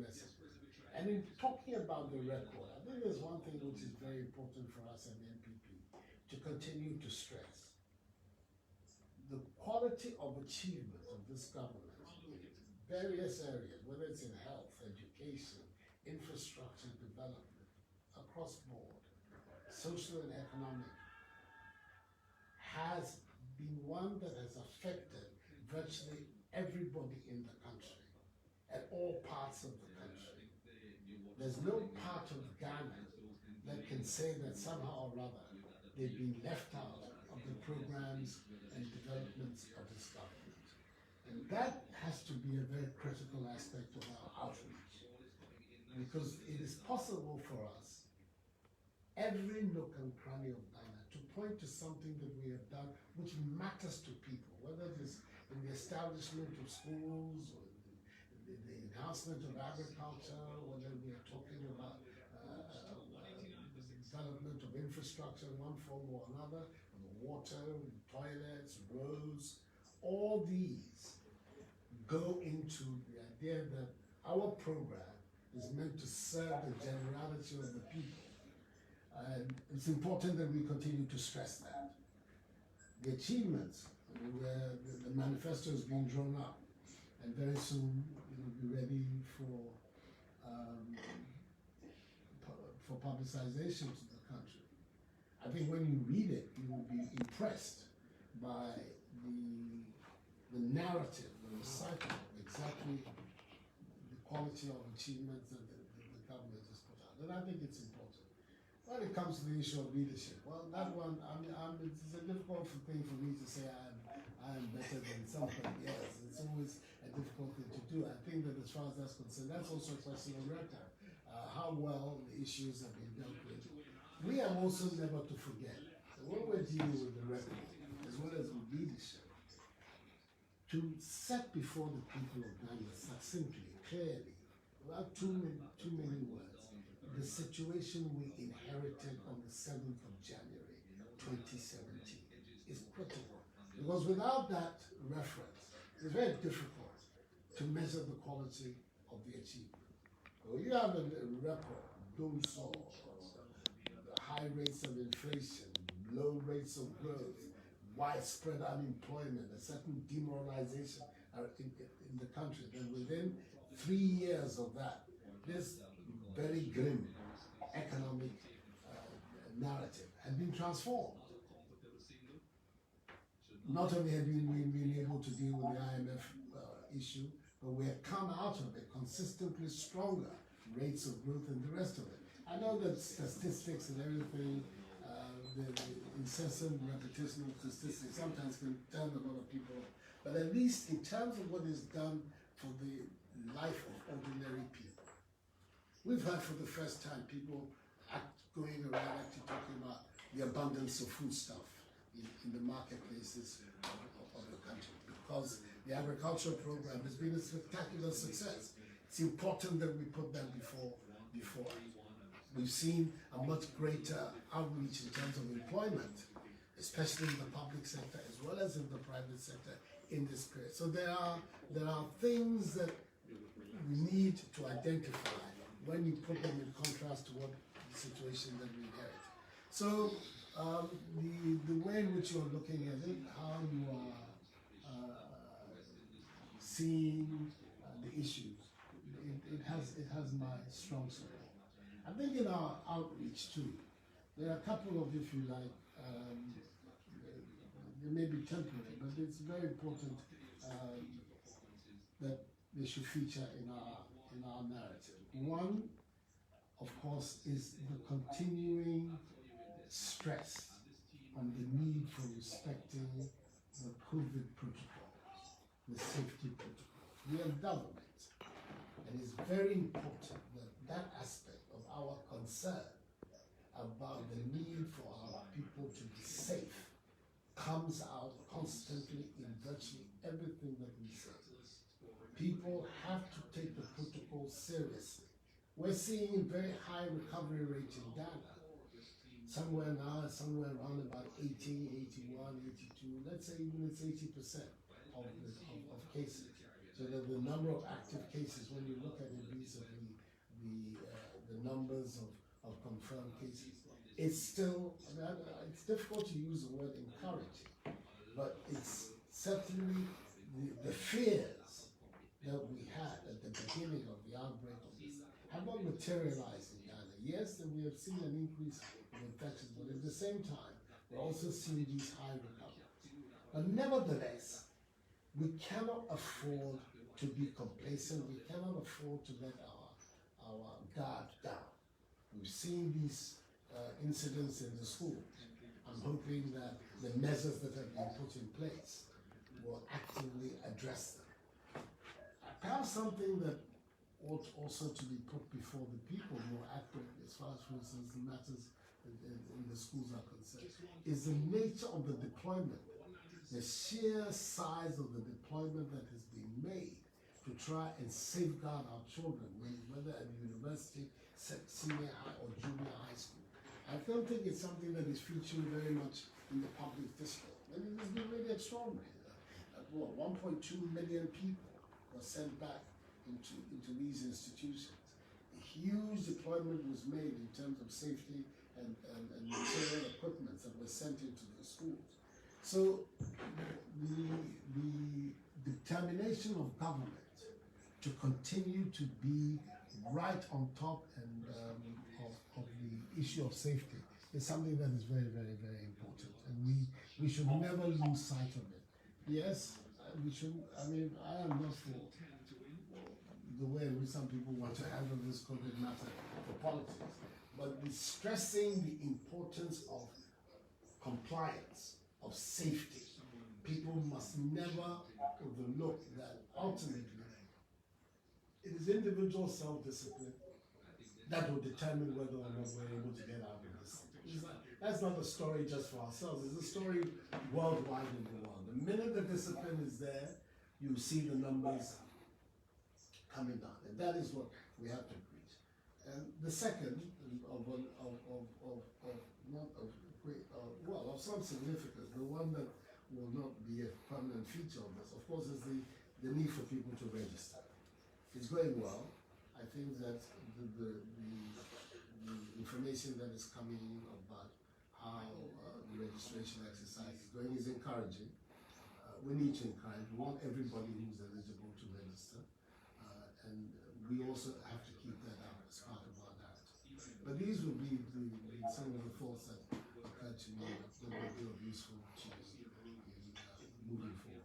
message. And in talking about the record, I think there's one thing which is very important for us at the NPP to continue to stress. The quality of achievement of this government in various areas, whether it's in health, education, infrastructure development, across board, social and economic, has been one that has affected virtually everybody in the country, at all parts of the country. There's no part of Ghana that can say that somehow or other they've been left out of the programs and developments of this government. And that has to be a very critical aspect of our outreach, because it is possible for us, every nook and cranny of Ghana, to point to something that we have done which matters to people, whether it is in the establishment of schools, or the enhancement of agriculture, whether we are talking about the development of infrastructure in one form or another, water, toilets, roads. All these go into the idea that our program is meant to serve the generality of the people. And it's important that we continue to stress that. The achievements, the manifesto is being drawn up, and very soon it will be ready for publicization to the country. I think when you read it, you will be impressed by the narrative, the recital of exactly the quality of achievements that the government has put out. And I think it's important. When it comes to the issue of leadership, well, that one, it's a difficult thing for me to say I am better than somebody else. It's always a difficult thing to do. I think that as far as that's concerned, that's also a question of record. How well the issues have been dealt with. We are also never to forget that when we're dealing with the record, as well as with leadership, to set before the people of Ghana succinctly, clearly, without too many words, the situation we inherited on the 7th of January 2017 is critical. Because without that reference, it's very difficult to measure the quality of the achievement. Well, you have a record, those high rates of inflation, low rates of growth, widespread unemployment, a certain demoralization in the country. Then within 3 years of that, this very grim economic narrative had been transformed. Not only have we been able to deal with the IMF issue, but we have come out of it consistently stronger rates of growth and the rest of it. I know that statistics and everything, the incessant repetition of statistics sometimes can turn a lot of people off. But at least in terms of what is done for the life of ordinary people, we've heard for the first time people going around actually talking about the abundance of foodstuff in the marketplaces of the country, because the agricultural program has been a spectacular success. It's important that we put that before. We've seen a much greater outreach in terms of employment, especially in the public sector as well as in the private sector in this period. So there are things that we need to identify when you put them in contrast to what the situation that we inherit. So the way in which you're looking at it, how you are seeing the issues, it has my strong support. I think in our outreach too, there are a couple of, if you like, they may be temporary, but it's very important that they should feature in our narrative. One, of course, is the continuing stress on the need for respecting the COVID protocols, the safety protocols. We have done it, and it's very important that that aspect of our concern about the need for our people to be safe comes out constantly in virtually everything that we say. People have to take the protocol seriously. We're seeing very high recovery rate in Ghana. Somewhere around about 80, 81, 82, let's say even it's 80% of cases. So that the number of active cases, when you look at it vis-a-vis numbers of confirmed cases. It's still, it's difficult to use the word encouraging, but it's certainly the fears that we had at the beginning of the outbreak of this have not materialized in Ghana. Yes, and we have seen an increase in infections, but at the same time, we're also seeing these high recoveries. But nevertheless, we cannot afford to be complacent. We cannot afford to let our guard down. We've seen these incidents in the schools. I'm hoping that the measures that have been put in place will actively address them. Perhaps something that ought also to be put before the people more accurately, as far as, for instance, the matters in the schools are concerned, is the nature of the deployment, the sheer size of the deployment that has been made to try and safeguard our children, whether at university, senior high or junior high school. I don't think it's something that is featuring very much in the public discourse. I mean, it's been really extraordinary. 1.2 million people were sent back into these institutions. A huge deployment was made in terms of safety and material equipment that were sent into the schools. So the determination of government to continue to be right on top and of the issue of safety is something that is very, very, very important, and we should never lose sight of it. Yes, we should. I mean, I am not for the way in which some people want to handle this COVID matter for politics, but the stressing the importance of compliance, of safety. People must never overlook that ultimately it is individual self-discipline that will determine whether or not we're able to get out of this. That's not a story just for ourselves, it's a story worldwide in the world. The minute the discipline is there, you see the numbers coming down, and that is what we have to preach. And the second of some significance, the one that will not be a permanent feature of this, of course, is the need for people to register. It's going well. I think that the information that is coming about how the registration exercise is going is encouraging. We need to encourage. We want everybody who's eligible to register. And we also have to keep that out as part of our narrative. But these will be some of the thoughts that occurred to me that will be of useful to moving forward.